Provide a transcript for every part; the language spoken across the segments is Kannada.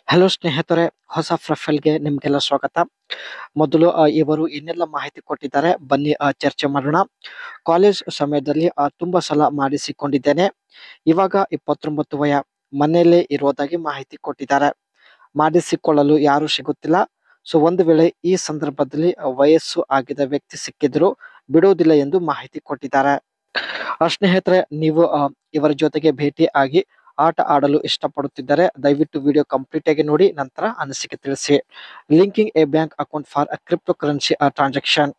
ಹಲೋ ಸ್ನೇಹಿತರೆ, ಹೊಸ ಪ್ರೊಫೈಲ್‌ಗೆ ನಿಮ್ಗೆಲ್ಲ ಸ್ವಾಗತ. ಮೊದಲು ಇವರು ಏನೆಲ್ಲ ಮಾಹಿತಿ ಕೊಟ್ಟಿದ್ದಾರೆ ಬನ್ನಿ ಚರ್ಚೆ ಮಾಡೋಣ. ಕಾಲೇಜ್ ಸಮಯದಲ್ಲಿ ತುಂಬಾ ಸಲ ಮಾಡಿಸಿಕೊಂಡಿದ್ದೇನೆ. ಇವಾಗ 29 ವಯ. ಮನೆಯಲ್ಲೇ ಇರುವುದಾಗಿ ಮಾಹಿತಿ ಕೊಟ್ಟಿದ್ದಾರೆ. ಮಾಡಿಸಿಕೊಳ್ಳಲು ಯಾರು ಸಿಗುತ್ತಿಲ್ಲ. ಸೊ ಒಂದು ವೇಳೆ ಈ ಸಂದರ್ಭದಲ್ಲಿ ವಯಸ್ಸು ಆಗಿದ ವ್ಯಕ್ತಿ ಸಿಕ್ಕಿದ್ರು ಬಿಡುವುದಿಲ್ಲ ಎಂದು ಮಾಹಿತಿ ಕೊಟ್ಟಿದ್ದಾರೆ. ಸ್ನೇಹಿತರೆ, ನೀವು ಇವರ ಜೊತೆಗೆ ಭೇಟಿ ಆಗಿ ಆಟ ಆಡಲು ಇಷ್ಟಪಡುತ್ತಿದ್ದರೆ ದಯವಿಟ್ಟು ವಿಡಿಯೋ ಕಂಪ್ಲೀಟ್ ಆಗಿ ನೋಡಿ ನಂತರ ಅನಿಸಿಕೆ ತಿಳಿಸಿ. Linking A bank account for a crypto currency transaction.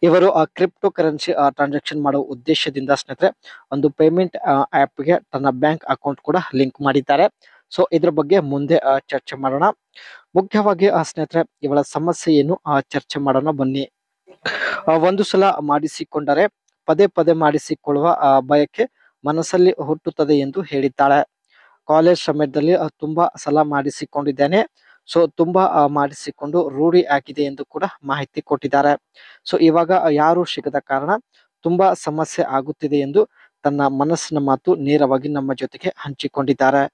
ಇವರು ಕ್ರಿಪ್ಟೋ ಕರೆನ್ಸಿ ಟ್ರಾನ್ಸಾಕ್ಷನ್ ಮಾಡುವ ಉದ್ದೇಶದಿಂದ ಸ್ನೇಹಿತರೆ ಒಂದು ಪೇಮೆಂಟ್ ಆ್ಯಪ್ಗೆ ತನ್ನ ಬ್ಯಾಂಕ್ ಅಕೌಂಟ್ ಕೂಡ ಲಿಂಕ್ ಮಾಡಿದ್ದಾರೆ. ಸೊ ಇದ್ರ ಬಗ್ಗೆ ಮುಂದೆ ಚರ್ಚೆ ಮಾಡೋಣ. ಮುಖ್ಯವಾಗಿ ಸ್ನೇಹಿತರೆ ಇವಳ ಸಮಸ್ಯೆ ಏನು ಚರ್ಚೆ ಮಾಡೋಣ ಬನ್ನಿ. ಒಂದು ಸಲ ಮಾಡಿಸಿಕೊಂಡರೆ ಪದೇ ಪದೇ ಮಾಡಿಸಿಕೊಳ್ಳುವ ಬಯಕೆ ಮನಸ್ಸಲ್ಲಿ ಹುಟ್ಟುತ್ತದೆ ಎಂದು ಹೇಳಿದ್ದಾಳೆ. ಕಾಲೇಜ್ ಸಮಯದಲ್ಲಿ ತುಂಬಾ ಸಲ ಮಾಡಿಸಿಕೊಂಡಿದ್ದೇನೆ. ಸೊ ತುಂಬಾ ಮಾಡಿಸಿಕೊಂಡು ರೂಢಿ ಆಗಿದೆ ಎಂದು ಕೂಡ ಮಾಹಿತಿ ಕೊಟ್ಟಿದ್ದಾರೆ. ಸೊ ಇವಾಗ ಯಾರು ಸಿಗದ ಕಾರಣ ತುಂಬಾ ಸಮಸ್ಯೆ ಆಗುತ್ತಿದೆ ಎಂದು ತನ್ನ ಮನಸ್ಸಿನ ಮಾತು ನೇರವಾಗಿ ನಮ್ಮ ಜೊತೆಗೆ ಹಂಚಿಕೊಂಡಿದ್ದಾರೆ.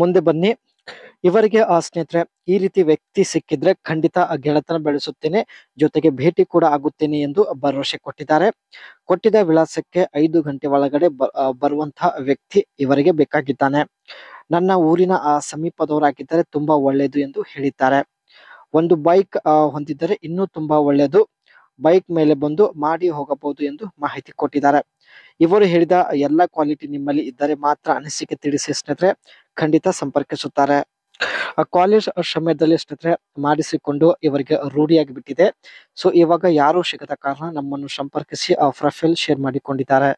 ಮುಂದೆ ಬನ್ನಿ. ಇವರಿಗೆ ಸ್ನೇಹಿತರೆ ಈ ರೀತಿ ವ್ಯಕ್ತಿ ಸಿಕ್ಕಿದ್ರೆ ಖಂಡಿತ ಗೆಳೆತನ ಬೆಳೆಸುತ್ತೇನೆ, ಜೊತೆಗೆ ಭೇಟಿ ಕೂಡ ಆಗುತ್ತೇನೆ ಎಂದು ಭರವಸೆ ಕೊಟ್ಟಿದ್ದಾರೆ. ಕೊಟ್ಟಿದ್ದ ವಿಳಾಸಕ್ಕೆ 5 ಗಂಟೆ ಒಳಗಡೆ ಬರುವಂತಹ ವ್ಯಕ್ತಿ ಇವರಿಗೆ ಬೇಕಾಗಿದ್ದಾನೆ. ನನ್ನ ಊರಿನ ಸಮೀಪದವರಾಗಿದ್ದರೆ ತುಂಬಾ ಒಳ್ಳೆಯದು ಎಂದು ಹೇಳಿದ್ದಾರೆ. ಒಂದು ಬೈಕ್ ಹೊಂದಿದ್ದರೆ ಇನ್ನೂ ತುಂಬಾ ಒಳ್ಳೆಯದು. ಬೈಕ್ ಮೇಲೆ ಬಂದು ಮಾಡಿ ಹೋಗಬಹುದು ಎಂದು ಮಾಹಿತಿ ಕೊಟ್ಟಿದ್ದಾರೆ. ಇವರು ಹೇಳಿದ ಎಲ್ಲ ಕ್ವಾಲಿಟಿ ನಿಮ್ಮಲ್ಲಿ ಇದ್ದರೆ ಮಾತ್ರ ಅನಿಸಿಕೆ ತಿಳಿಸಿ ಸ್ನೇಹಿತರೆ ಖಂಡಿತ ಸಂಪರ್ಕಿಸುತ್ತಾರೆ. ಕಾಲೇಜ್ ಸಮಯದಲ್ಲಿ ಸ್ನೇಹಿತರೆ ಮಾಡಿಸಿಕೊಂಡು ಇವರಿಗೆ ರೂಢಿಯಾಗಿ ಬಿಟ್ಟಿದೆ. ಸೊ ಇವಾಗ ಯಾರು ಸಿಗದ ಕಾರಣ ನಮ್ಮನ್ನು ಸಂಪರ್ಕಿಸಿ ಪ್ರೊಫೈಲ್ ಶೇರ್ ಮಾಡಿಕೊಂಡಿದ್ದಾರೆ.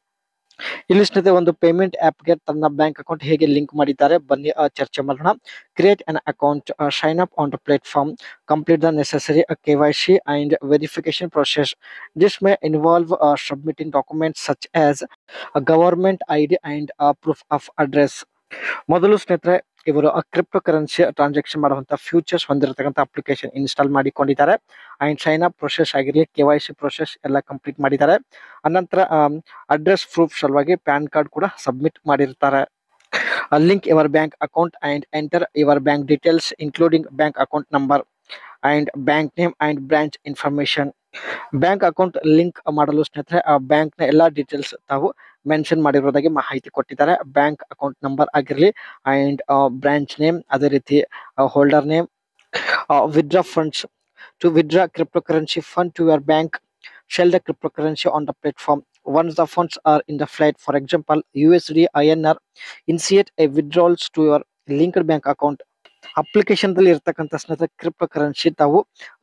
ಇಲ್ಲಿ ಸ್ನೇಹಿತರೆ ಒಂದು ಪೇಮೆಂಟ್ ಆ್ಯಪ್ಗೆ ತನ್ನ ಬ್ಯಾಂಕ್ ಅಕೌಂಟ್ ಹೇಗೆ ಲಿಂಕ್ ಮಾಡಿದ್ದಾರೆ ಬನ್ನಿ ಚರ್ಚೆ ಮಾಡೋಣ. Create an account, sign up on the platform, complete the necessary KYC and verification process. This may involve submitting documents such as a government ID and proof of address. ಮೊದಲು ಸ್ನೇಹಿತರೆ ಇವರು ಕ್ರಿಪ್ಟೋ ಕರೆನ್ಸಿ ಟ್ರಾನ್ಸಾಕ್ಷನ್ ಮಾಡುವಂತ ಫ್ಯೂಚರ್ಸ್ ಹೊಂದಿರತಕ್ಕಂಥ ಅಪ್ಲಿಕೇಶನ್ ಇನ್ಸ್ಟಾಲ್ ಮಾಡಿಕೊಂಡಿದ್ದಾರೆ. ಅಂಡ್ ಸೈನ್ ಅಪ್ ಪ್ರೊಸೆಸ್ ಆಗಿರಲಿ, KYC ಪ್ರೊಸೆಸ್ ಎಲ್ಲ ಕಂಪ್ಲೀಟ್ ಮಾಡಿದ್ದಾರೆ. ಅನಂತರ ಅಡ್ರೆಸ್ ಪ್ರೂಫ್ ಸಲುವಾಗಿ ಪ್ಯಾನ್ ಕಾರ್ಡ್ ಕೂಡ ಸಬ್ಮಿಟ್ ಮಾಡಿರ್ತಾರೆ. Link your bank account and enter your bank details including bank account number and bank name and branch information. Bank account link ಮಾಡಲು ಸ್ನೇಹಿತರೆ ಬ್ಯಾಂಕ್ ನ ಎಲ್ಲಾ ಡೀಟೇಲ್ಸ್ ತಾವು ಮೆನ್ಷನ್ ಮಾಡಿರೋದಾಗಿ ಮಾಹಿತಿ ಕೊಟ್ಟಿದ್ದಾರೆ. ಬ್ಯಾಂಕ್ ಅಕೌಂಟ್ ನಂಬರ್ ಆಗಿರಲಿ ಅಂಡ್ ಬ್ರಾಂಚ್ ನೇಮ್, ಅದೇ ರೀತಿ holder name. Withdraw funds. To withdraw cryptocurrency fund to your bank, sell the cryptocurrency on the platform. Once the funds are in the flight, for example USD INR, initiate a withdrawals to your linked bank account. Application ದಲ್ಲಿ ಇರ್ತಕ್ಕಂಥ ಸ್ನೇಹಿತರೆ ಕ್ರಿಪ್ಟೋ ಕರೆನ್ಸಿ ತಾವು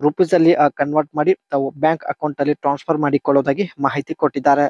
ರುಪೀಸ್ ಅಲ್ಲಿ ಕನ್ವರ್ಟ್ ಮಾಡಿ ತಾವು ಬ್ಯಾಂಕ್ ಅಕೌಂಟ್ ಅಲ್ಲಿ ಟ್ರಾನ್ಸ್ಫರ್ ಮಾಡಿಕೊಳ್ಳೋದಾಗಿ ಮಾಹಿತಿ ಕೊಟ್ಟಿದ್ದಾರೆ.